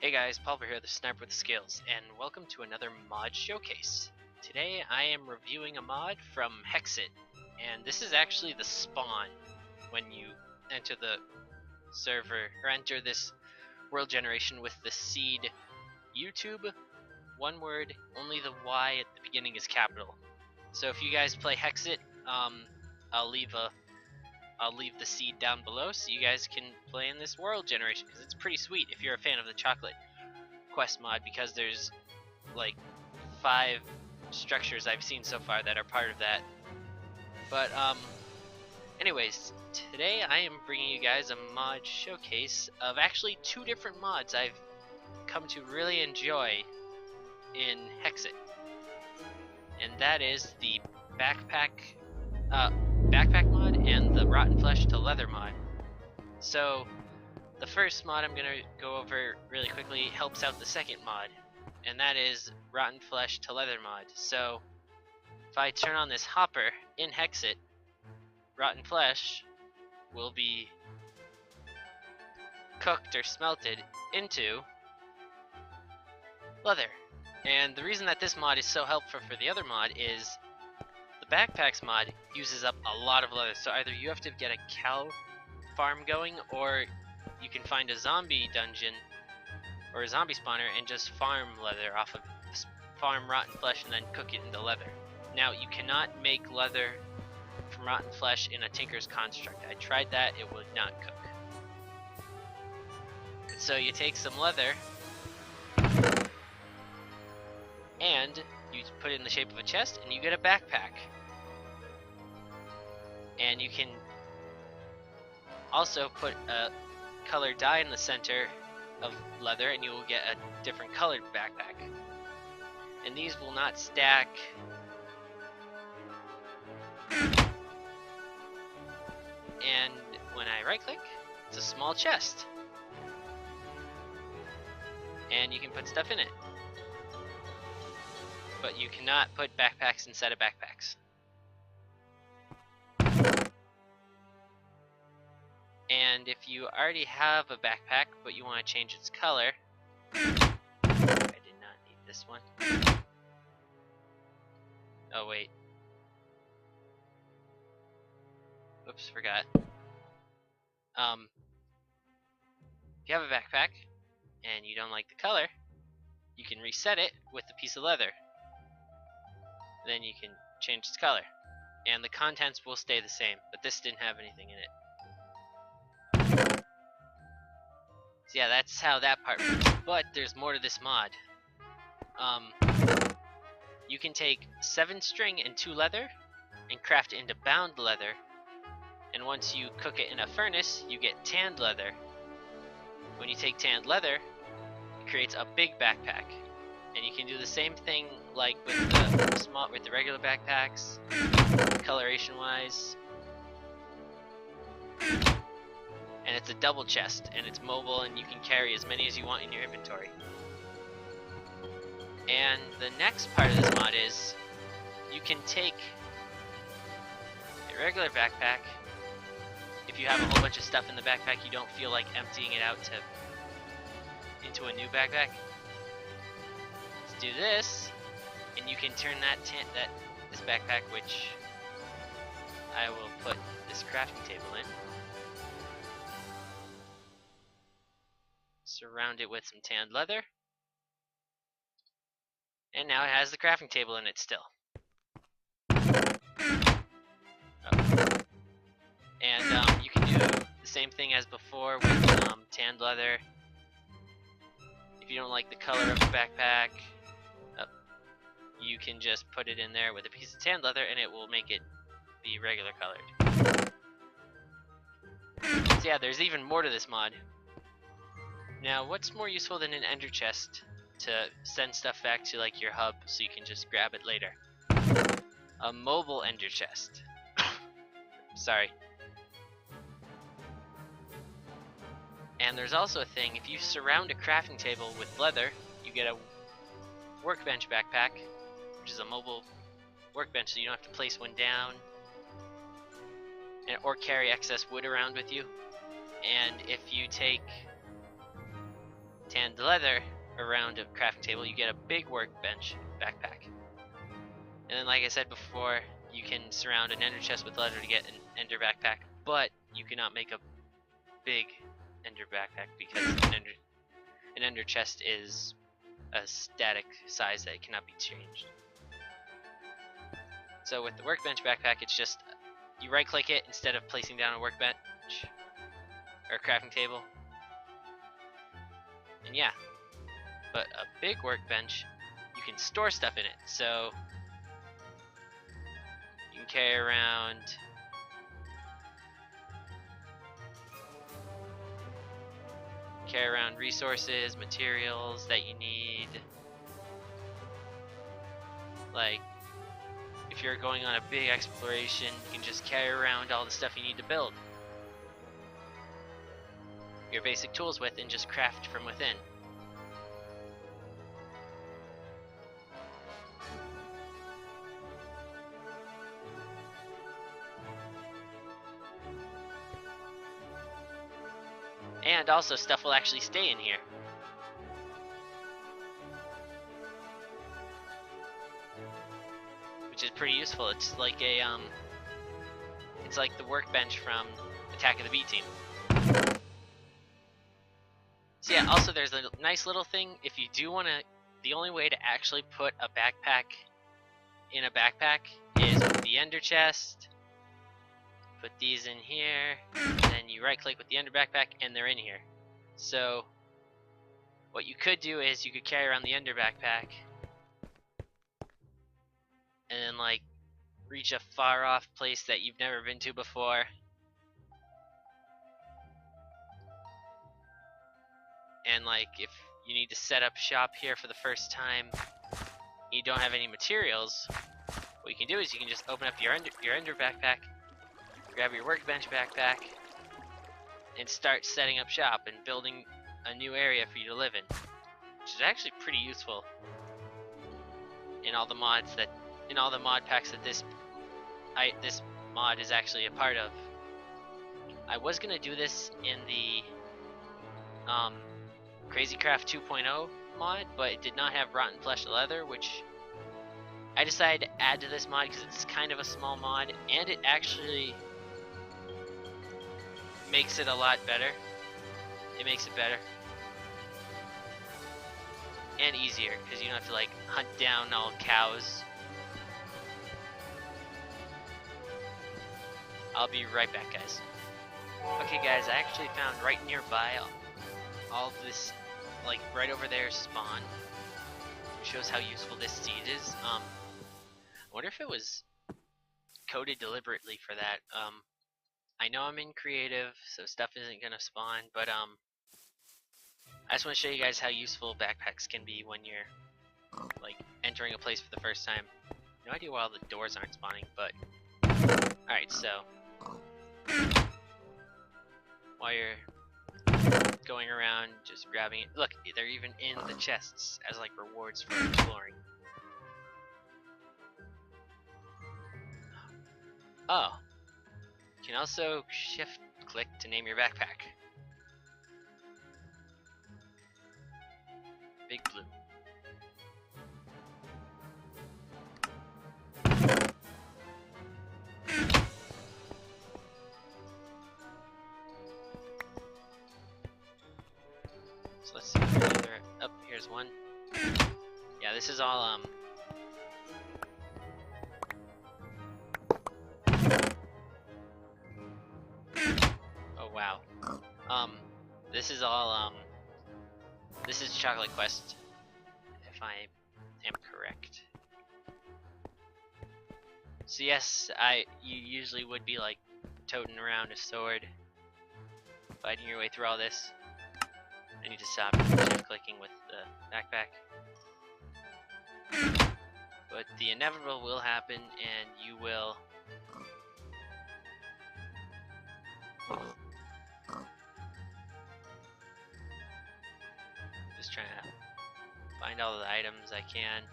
Hey guys, PaulPer here, the Sniper with Skills, and welcome to another mod showcase. Today I am reviewing a mod from Hexxit, and this is actually the spawn when you enter the server, or enter this world generation with the seed YouTube, one word, only the Y at the beginning is capital. So if you guys play Hexxit, I'll leave the seed down below so you guys can play in this world generation, because it's pretty sweet if you're a fan of the chocolate quest mod, because there's like 5 structures I've seen so far that are part of that. But anyways, today I am bringing you guys a mod showcase of actually 2 different mods I've come to really enjoy in Hexxit, and that is the backpack mod and the rotten flesh to leather mod. So the first mod I'm gonna go over really quickly helps out the second mod, and that is rotten flesh to leather mod. So if I turn on this hopper in Hexxit, rotten flesh will be cooked or smelted into leather. And the reason that this mod is so helpful for the other mod is the backpacks mod uses up a lot of leather. So either you have to get a cow farm going, or you can find a zombie dungeon or a zombie spawner and just farm leather off of farm rotten flesh and then cook it into leather. Now you cannot make leather from rotten flesh in a tinker's construct. I tried that, it would not cook. So you take some leather and you put it in the shape of a chest and you get a backpack. And you can also put a colored dye in the center of leather and you will get a different colored backpack. And these will not stack and when I right click, it's a small chest and you can put stuff in it, but you cannot put backpacks inside of backpacks. And if you already have a backpack but you want to change its color, I did not need this one. Oh wait. Oops, forgot. If you have a backpack and you don't like the color, you can reset it with a piece of leather. Then you can change its color, and the contents will stay the same, but this didn't have anything in it. So yeah, that's how that part works. But there's more to this mod. You can take 7 string and 2 leather and craft it into bound leather. And once you cook it in a furnace, you get tanned leather. When you take tanned leather, it creates a big backpack. And you can do the same thing like with the regular backpacks, coloration wise. And it's a double chest, and it's mobile, and you can carry as many as you want in your inventory. And the next part of this mod is you can take a regular backpack. If you have a whole bunch of stuff in the backpack, you don't feel like emptying it out into a new backpack. Let's do this, and you can turn this backpack, which I will put this crafting table in. Surround it with some tanned leather, and now it has the crafting table in it still. And you can do the same thing as before with tanned leather. If you don't like the color of the backpack, you can just put it in there with a piece of tanned leather and it will make it be regular colored. So yeah, there's even more to this mod. Now, what's more useful than an ender chest to send stuff back to like your hub so you can just grab it later? A mobile ender chest. Sorry. And there's also a thing, if you surround a crafting table with leather, you get a workbench backpack, which is a mobile workbench, so you don't have to place one down or carry excess wood around with you. And if you take and the leather around a crafting table, you get a big workbench backpack. And then, like I said before, you can surround an ender chest with leather to get an ender backpack, but you cannot make a big ender backpack because an ender chest is a static size that cannot be changed. So with the workbench backpack, it's just you right click it instead of placing down a workbench or a crafting table. And yeah, but a big workbench, you can store stuff in it. So you can carry around resources, materials that you need. Like, if you're going on a big exploration, you can just carry around all the stuff you need to build your basic tools with and just craft from within. And also, stuff will actually stay in here. Which is pretty useful. It's like a it's like the workbench from Attack of the B Team. So yeah, also there's a nice little thing. If you do want to, the only way to actually put a backpack in a backpack is with the ender chest. Put these in here, then you right click with the ender backpack and they're in here. So what you could do is you could carry around the ender backpack and then like reach a far off place that you've never been to before. And like if you need to set up shop here for the first time, you don't have any materials, what you can do is you can just open up your ender backpack, grab your workbench backpack, and start setting up shop and building a new area for you to live in, which is actually pretty useful in all the mod packs that this mod is actually a part of. I was gonna do this in the Crazy Craft 2.0 mod, but it did not have rotten flesh leather, which I decided to add to this mod because it's kind of a small mod and it actually makes it a lot better. It makes it better and easier because you don't have to like hunt down all cows. I'll be right back, guys. Okay guys, I actually found right nearby all this, like right over there, spawn. It shows how useful this seed is. I wonder if it was coded deliberately for that. I know I'm in creative, so stuff isn't gonna spawn, but I just want to show you guys how useful backpacks can be when you're like entering a place for the first time. No idea why all the doors aren't spawning, but alright, so while you're going around just grabbing it, look, they're even in the chests as like rewards for exploring. Oh, you can also shift click to name your backpack. Big Blue. So let's see if there. Oh, here's one. Yeah, this is all oh wow. This is all this is Chocolate Quest, if I am correct. So yes, you usually would be like toting around a sword, fighting your way through all this. I need to stop shift clicking with the backpack. But the inevitable will happen and you will just trying to find all the items I can.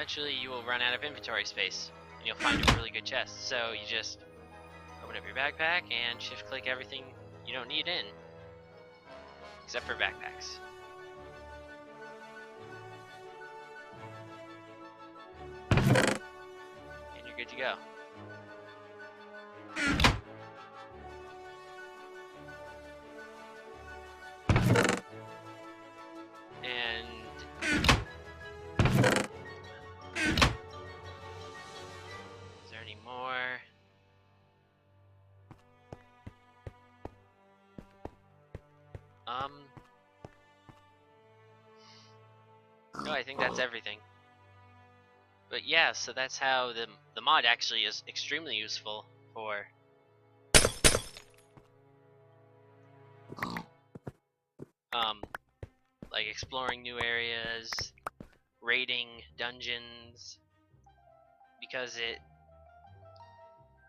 eventually you will run out of inventory space, and you'll find a really good chest. So you just open up your backpack and shift click everything you don't need in, except for backpacks. And you're good to go. Is there any more? No, I think that's everything. But yeah, so that's how the mod actually is extremely useful for like exploring new areas, raiding dungeons, because it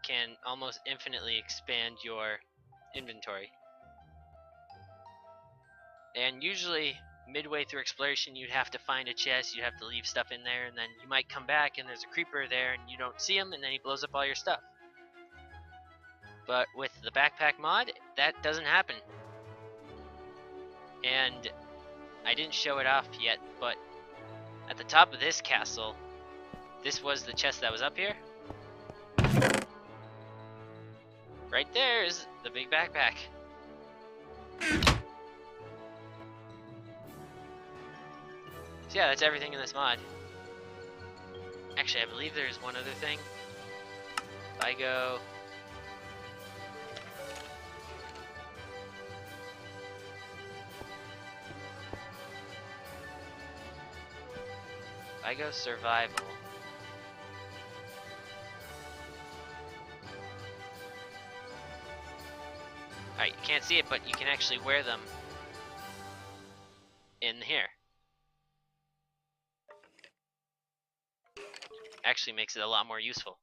can almost infinitely expand your inventory. And usually midway through exploration you'd have to find a chest, you'd have to leave stuff in there, and then you might come back and there's a creeper there and you don't see him, and then he blows up all your stuff. But with the backpack mod, that doesn't happen. And I didn't show it off yet, but at the top of this castle, this was the chest that was up here. Right there is the big backpack. So yeah, that's everything in this mod. Actually, I believe there's one other thing. If I go... survival. Alright, you can't see it, but you can actually wear them in here. Actually makes it a lot more useful.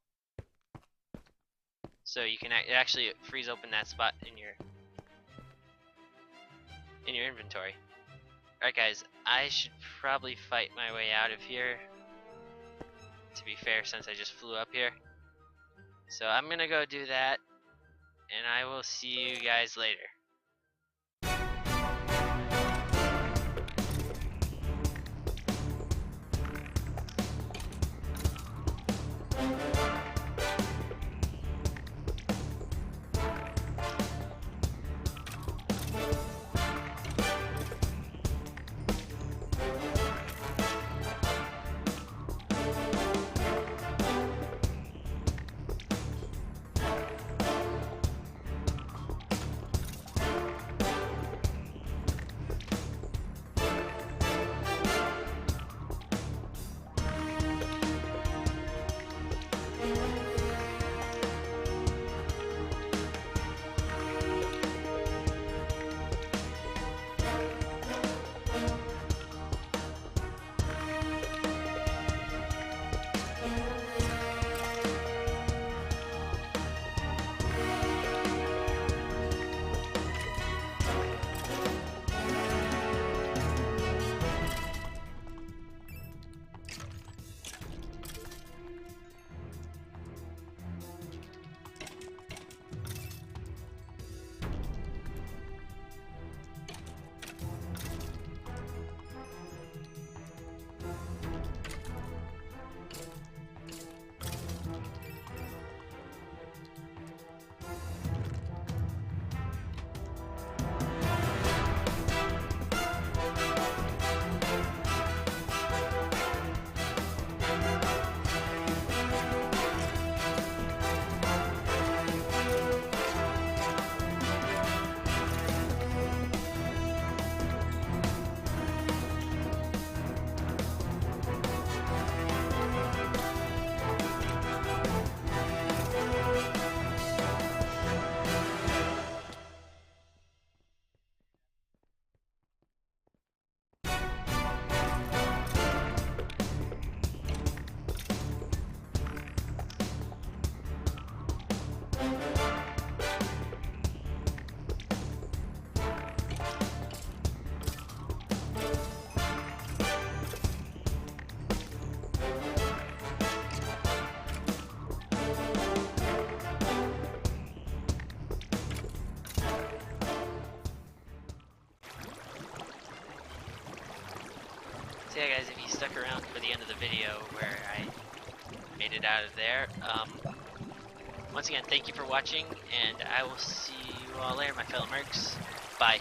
So you can actually freeze open that spot in your inventory. Alright guys, I should probably fight my way out of here, to be fair, since I just flew up here. So I'm gonna go do that, and I will see you guys later. So yeah, guys, if you stuck around for the end of the video where I made it out of there, once again, thank you for watching, and I will see you all later, my fellow Mercs. Bye.